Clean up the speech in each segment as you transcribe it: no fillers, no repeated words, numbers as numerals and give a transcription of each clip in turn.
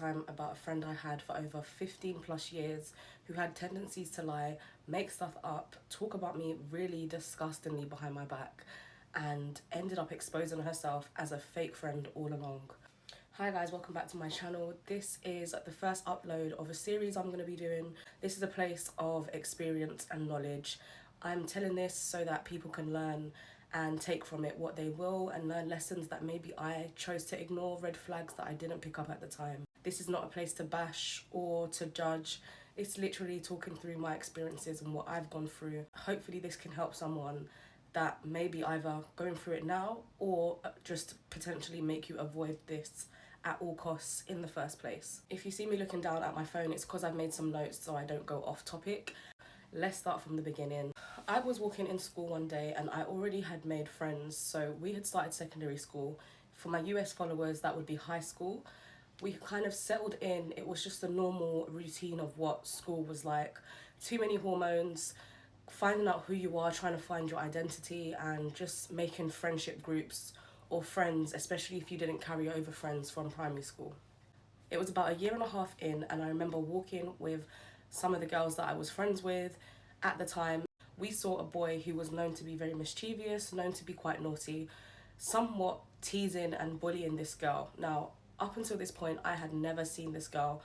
time about a friend I had for over 15 plus years who had tendencies to lie, make stuff up, talk about me really disgustingly behind my back, and ended up exposing herself as a fake friend all along. Hi guys, welcome back to my channel. This is the first upload of a series I'm going to be doing. This is a place of experience and knowledge. I'm telling this so that people can learn and take from it what they will and learn lessons that maybe I chose to ignore, red flags that I didn't pick up at the time. This is not a place to bash or to judge. It's literally talking through my experiences and what I've gone through. Hopefully this can help someone that may be either going through it now or just potentially make you avoid this at all costs in the first place. If you see me looking down at my phone, it's because I've made some notes so I don't go off topic. Let's start from the beginning. I was walking in school one day and I already had made friends. So we had started secondary school. For my US followers, that would be high school. We kind of settled in. It was just the normal routine of what school was like. Too many hormones, finding out who you are, trying to find your identity, and just making friendship groups or friends, especially if you didn't carry over friends from primary school. It was about a year and a half in, and I remember walking with some of the girls that I was friends with at the time. We saw a boy who was known to be very mischievous, known to be quite naughty, somewhat teasing and bullying this girl. Now, up until this point, I had never seen this girl,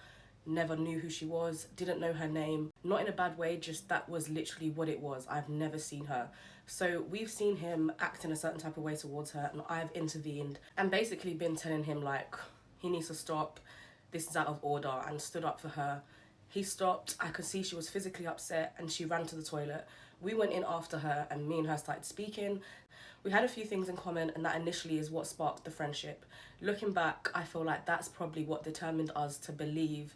never knew who she was, didn't know her name, not in a bad way, just that was literally what it was. I've never seen her. So we've seen him act in a certain type of way towards her, and I've intervened and basically been telling him like, he needs to stop, this is out of order, and stood up for her. He stopped, I could see she was physically upset and she ran to the toilet. We went in after her and me and her started speaking. We had a few things in common, and that initially is what sparked the friendship. Looking back, I feel like that's probably what determined us to believe,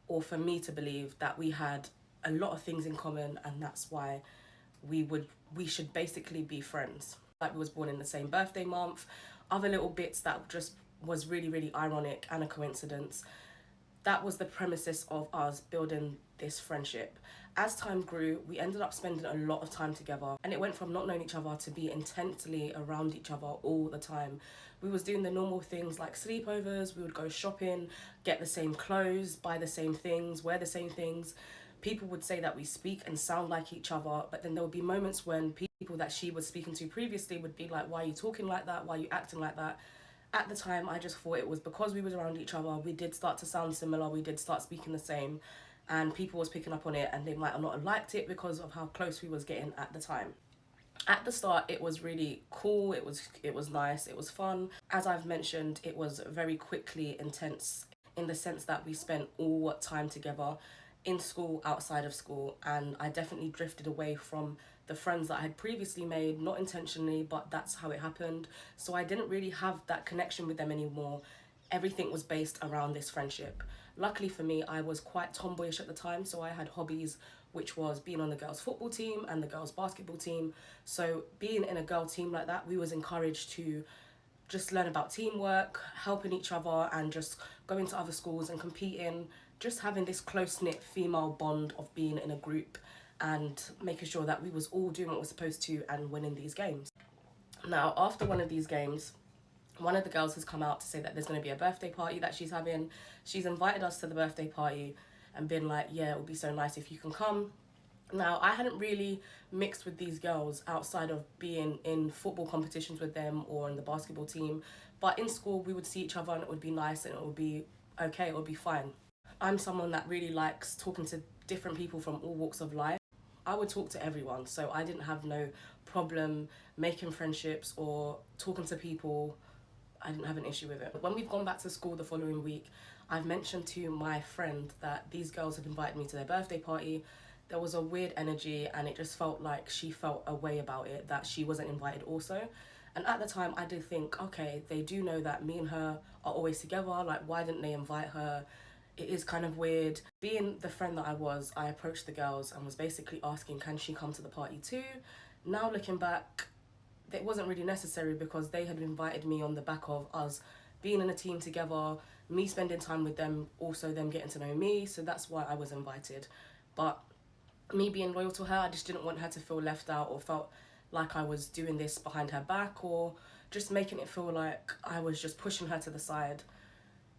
or for me to believe, that we had a lot of things in common, and that's why we should basically be friends. Like, we was born in the same birthday month, other little bits that just was really, really ironic and a coincidence. That was the premises of us building this friendship. As time grew, we ended up spending a lot of time together, and it went from not knowing each other to be intensely around each other all the time. We was doing the normal things like sleepovers, we would go shopping, get the same clothes, buy the same things, wear the same things. People would say that we speak and sound like each other, but then there would be moments when people that she was speaking to previously would be like, why are you talking like that? Why are you acting like that? At the time, I just thought it was because we was around each other, we did start to sound similar, we did start speaking the same, and people was picking up on it, and they might have not liked it because of how close we was getting at the time. At the start, it was really cool, it was nice, it was fun. As I've mentioned, it was very quickly intense in the sense that we spent all time together in school, outside of school, and I definitely drifted away from the friends that I had previously made, not intentionally, but that's how it happened. So I didn't really have that connection with them anymore. Everything was based around this friendship. Luckily for me, I was quite tomboyish at the time, so I had hobbies, which was being on the girls' football team and the girls' basketball team. So being in a girl team like that, we was encouraged to just learn about teamwork, helping each other, and just going to other schools and competing, just having this close-knit female bond of being in a group and making sure that we was all doing what we're supposed to and winning these games. Now, after one of these games, one of the girls has come out to say that there's going to be a birthday party that she's having. She's invited us to the birthday party and been like, yeah, it would be so nice if you can come. Now, I hadn't really mixed with these girls outside of being in football competitions with them or in the basketball team, but in school we would see each other and it would be nice and it would be okay, it would be fine. I'm someone that really likes talking to different people from all walks of life. I would talk to everyone, so I didn't have no problem making friendships or talking to people. I didn't have an issue with it. When we've gone back to school the following week, I've mentioned to my friend that these girls have invited me to their birthday party. There was a weird energy and it just felt like she felt a way about it, that she wasn't invited also. And at the time I did think, okay, they do know that me and her are always together, like why didn't they invite her? It is kind of weird. Being the friend that I was, I approached the girls and was basically asking, can she come to the party too? Now looking back, it wasn't really necessary because they had invited me on the back of us being in a team together, me spending time with them, also them getting to know me, so that's why I was invited. But me being loyal to her, I just didn't want her to feel left out or felt like I was doing this behind her back or just making it feel like I was just pushing her to the side.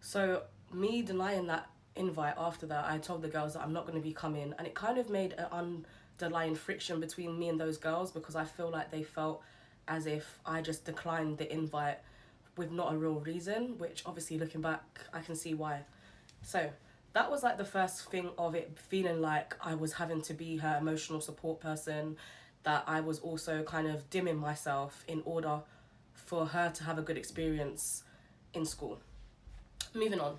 So me denying that invite after that, I told the girls that I'm not going to be coming, and it kind of made an underlying friction between me and those girls, because I feel like they felt as if I just declined the invite with not a real reason, which obviously looking back I can see why. So that was like the first thing of it feeling like I was having to be her emotional support person, that I was also kind of dimming myself in order for her to have a good experience in school. Moving on,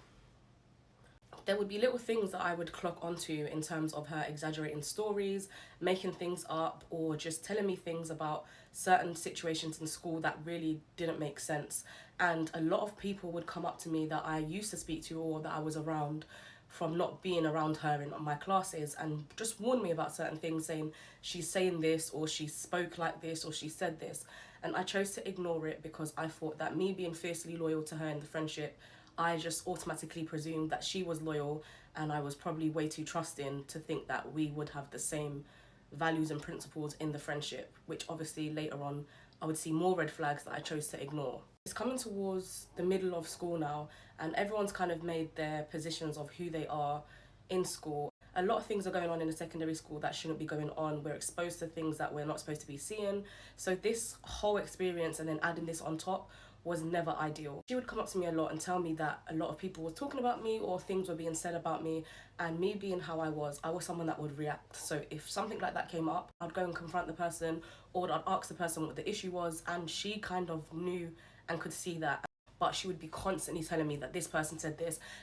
there would be little things that I would clock onto in terms of her exaggerating stories, making things up, or just telling me things about certain situations in school that really didn't make sense. And a lot of people would come up to me that I used to speak to or that I was around from not being around her in my classes, and just warn me about certain things, saying she's saying this, or she spoke like this, or she said this. And I chose to ignore it because I thought that me being fiercely loyal to her in the friendship, I just automatically presumed that she was loyal, and I was probably way too trusting to think that we would have the same values and principles in the friendship, which obviously later on I would see more red flags that I chose to ignore. It's coming towards the middle of school now, and everyone's kind of made their positions of who they are in school. A lot of things are going on in a secondary school that shouldn't be going on. We're exposed to things that we're not supposed to be seeing. So this whole experience and then adding this on top was never ideal. She would come up to me a lot and tell me that a lot of people were talking about me or things were being said about me, and me being how I was someone that would react. So if something like that came up, I'd go and confront the person, or I'd ask the person what the issue was, and she kind of knew and could see that. But she would be constantly telling me that this person said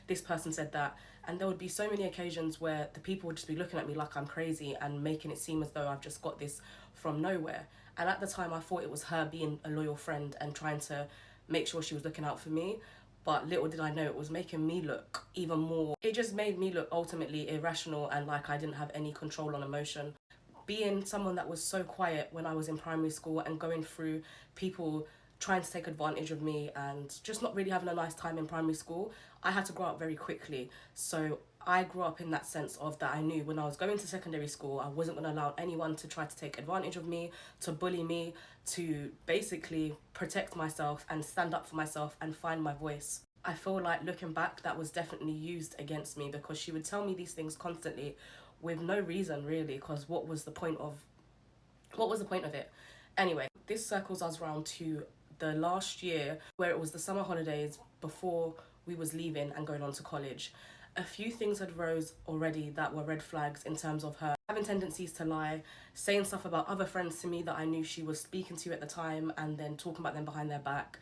this person said that, and there would be so many occasions where the people would just be looking at me like I'm crazy and making it seem as though I've just got this from nowhere. And at the time I thought it was her being a loyal friend and trying to make sure she was looking out for me, but little did I know it was making me look even more. It just made me look ultimately irrational and like I didn't have any control on emotion. Being someone that was so quiet when I was in primary school and going through people trying to take advantage of me and just not really having a nice time in primary school, I had to grow up very quickly. So I grew up in that sense of that I knew when I was going to secondary school, I wasn't going to allow anyone to try to take advantage of me, to bully me, to basically protect myself and stand up for myself and find my voice. I feel like looking back, that was definitely used against me, because she would tell me these things constantly with no reason really, because what was the point of it? Anyway, this circles us round to the last year where it was the summer holidays before we was leaving and going on to college. A few things had rose already that were red flags in terms of her having tendencies to lie, saying stuff about other friends to me that I knew she was speaking to at the time, and then talking about them behind their back.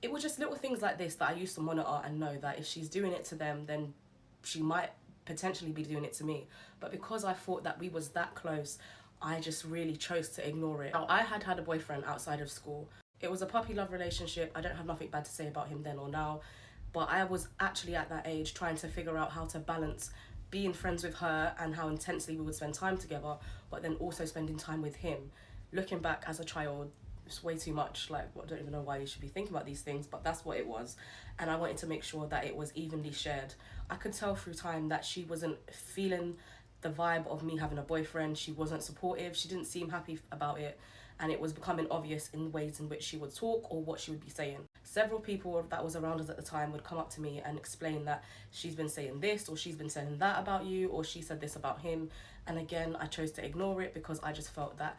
It was just little things like this that I used to monitor and know that if she's doing it to them, then she might potentially be doing it to me. But because I thought that we was that close, I just really chose to ignore it. Now, I had a boyfriend outside of school. It was a puppy love relationship. I don't have nothing bad to say about him then or now, but I was actually at that age trying to figure out how to balance being friends with her and how intensely we would spend time together, but then also spending time with him. Looking back as a child, it's way too much. Like, I don't even know why you should be thinking about these things, but that's what it was. And I wanted to make sure that it was evenly shared. I could tell through time that she wasn't feeling the vibe of me having a boyfriend. She wasn't supportive. She didn't seem happy about it. And it was becoming obvious in ways in which she would talk or what she would be saying. Several people that was around us at the time would come up to me and explain that she's been saying this, or she's been saying that about you, or she said this about him. And again, I chose to ignore it because I just felt that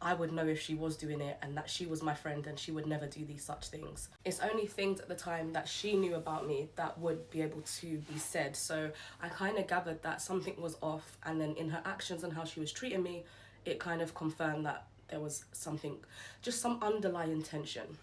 I would know if she was doing it, and that she was my friend and she would never do these such things. It's only things at the time that she knew about me that would be able to be said. So I kind of gathered that something was off, and then in her actions and how she was treating me, it kind of confirmed that there was something, just some underlying tension.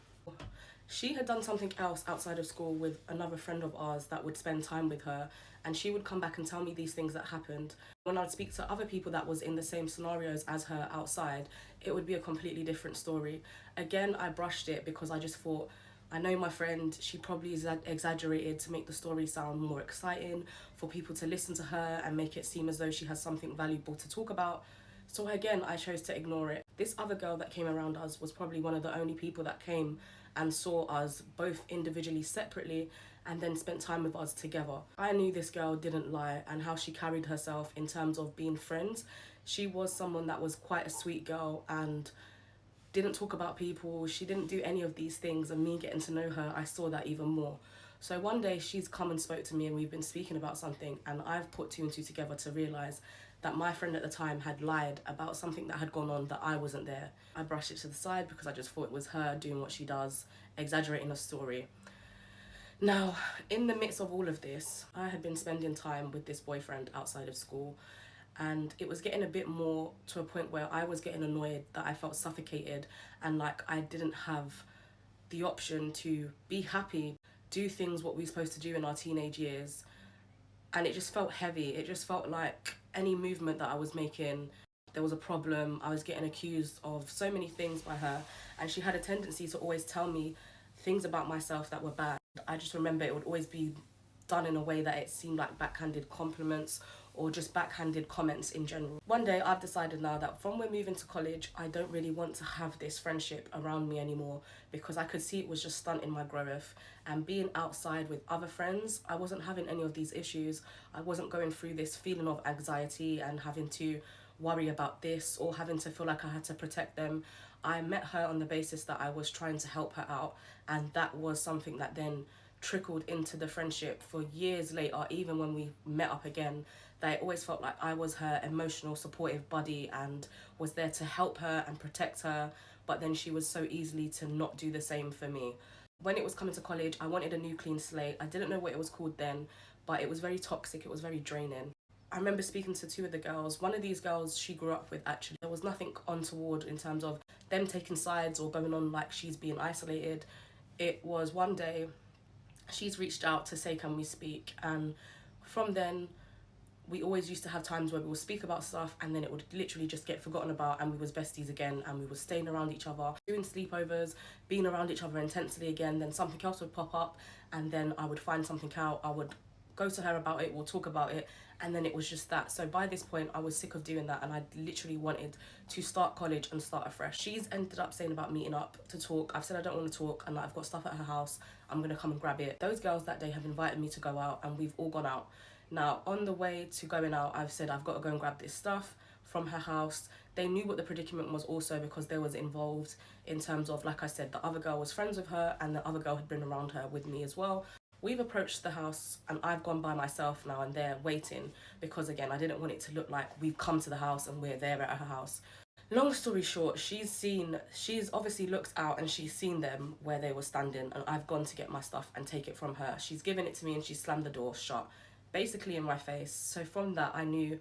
She had done something else outside of school with another friend of ours that would spend time with her, and she would come back and tell me these things that happened. When I'd speak to other people that was in the same scenarios as her outside, it would be a completely different story. Again, I brushed it because I just thought, I know my friend, she probably exaggerated to make the story sound more exciting, for people to listen to her and make it seem as though she has something valuable to talk about. So again, I chose to ignore it. This other girl that came around us was probably one of the only people that came and saw us both individually, separately, and then spent time with us together. I knew this girl didn't lie, and how she carried herself in terms of being friends. She was someone that was quite a sweet girl and didn't talk about people. She didn't do any of these things, and me getting to know her, I saw that even more. So one day she's come and spoke to me, and we've been speaking about something, and I've put two and two together to realise that my friend at the time had lied about something that had gone on, that I wasn't there. I brushed it to the side because I just thought it was her doing what she does, exaggerating a story. Now, in the midst of all of this, I had been spending time with this boyfriend outside of school, and it was getting a bit more to a point where I was getting annoyed that I felt suffocated and like I didn't have the option to be happy, do things what we were supposed to do in our teenage years. And it just felt heavy. It just felt like any movement that I was making, there was a problem. I was getting accused of so many things by her, and she had a tendency to always tell me things about myself that were bad. I just remember it would always be done in a way that it seemed like backhanded compliments or just backhanded comments in general. One day I've decided now that from we're moving to college, I don't really want to have this friendship around me anymore, because I could see it was just stunting my growth. And being outside with other friends, I wasn't having any of these issues. I wasn't going through this feeling of anxiety and having to worry about this or having to feel like I had to protect them. I met her on the basis that I was trying to help her out, and that was something that then trickled into the friendship for years later. Even when we met up again, that it always felt like I was her emotional supportive buddy and was there to help her and protect her, but then she was so easily to not do the same for me. When it was coming to college, I wanted a new clean slate. I didn't know what it was called then, but it was very toxic, it was very draining. I remember speaking to two of the girls. One of these girls she grew up with, actually. There was nothing untoward in terms of them taking sides or going on like she's being isolated. It was one day she's reached out to say, can we speak? And from then, we always used to have times where we would speak about stuff, and then it would literally just get forgotten about, and we was besties again, and we were staying around each other, doing sleepovers, being around each other intensely again. Then something else would pop up, and then I would find something out. I would go to her about it, we'll talk about it, and then it was just that. So by this point, I was sick of doing that, and I literally wanted to start college and start afresh. She's ended up saying about meeting up to talk. I've said I don't want to talk, and I've got stuff at her house. I'm gonna come and grab it. Those girls that day have invited me to go out, and we've all gone out. Now, on the way to going out, I've said I've got to go and grab this stuff from her house. They knew what the predicament was also, because they was involved in terms of, like I said, the other girl was friends with her, and the other girl had been around her with me as well. We've approached the house, and I've gone by myself now, and they're waiting because, again, I didn't want it to look like we've come to the house and we're there at her house. Long story short, she's obviously looked out and she's seen them where they were standing, and I've gone to get my stuff and take it from her. She's given it to me and she slammed the door shut, basically in my face. So from that, I knew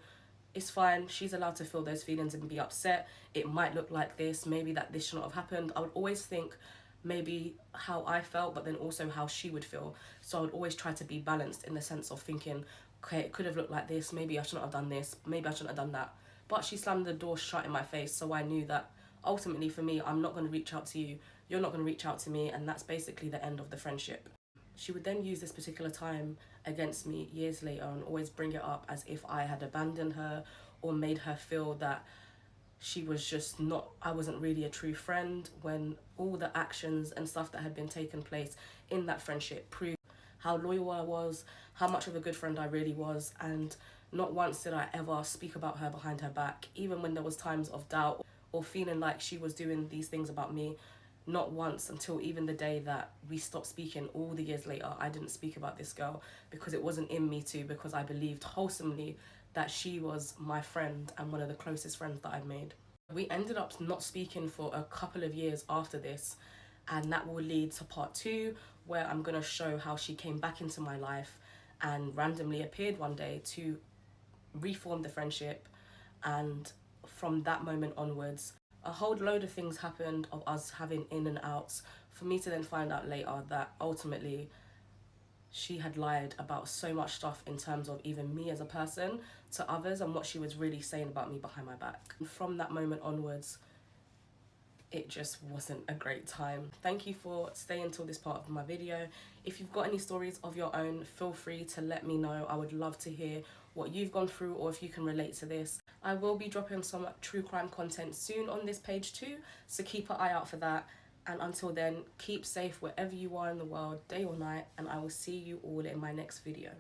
it's fine. She's allowed to feel those feelings and be upset. It might look like this, maybe that this shouldn't have happened. I would always think maybe how I felt, but then also how she would feel. So I would always try to be balanced in the sense of thinking, okay, it could have looked like this. Maybe I shouldn't have done this. Maybe I shouldn't have done that. But she slammed the door shut in my face. So I knew that ultimately for me, I'm not going to reach out to you. You're not going to reach out to me. And that's basically the end of the friendship. She would then use this particular time against me years later and always bring it up as if I had abandoned her or made her feel that she was just not, I wasn't really a true friend, when all the actions and stuff that had been taking place in that friendship proved how loyal I was, how much of a good friend I really was. And not once did I ever speak about her behind her back, even when there was times of doubt or feeling like she was doing these things about me. Not once, until even the day that we stopped speaking all the years later, I didn't speak about this girl, because it wasn't in me to, because I believed wholesomely that she was my friend and one of the closest friends that I've made. We ended up not speaking for a couple of years after this, and that will lead to part 2, where I'm going to show how she came back into my life and randomly appeared one day to reform the friendship. And from that moment onwards, a whole load of things happened of us having in and outs, for me to then find out later that ultimately she had lied about so much stuff in terms of even me as a person to others, and what she was really saying about me behind my back. And from that moment onwards, it just wasn't a great time. Thank you for staying till this part of my video. If you've got any stories of your own, feel free to let me know. I would love to hear what you've gone through, or if you can relate to this. I will be dropping some true crime content soon on this page too, so keep an eye out for that. And until then, keep safe wherever you are in the world, day or night, and I will see you all in my next video.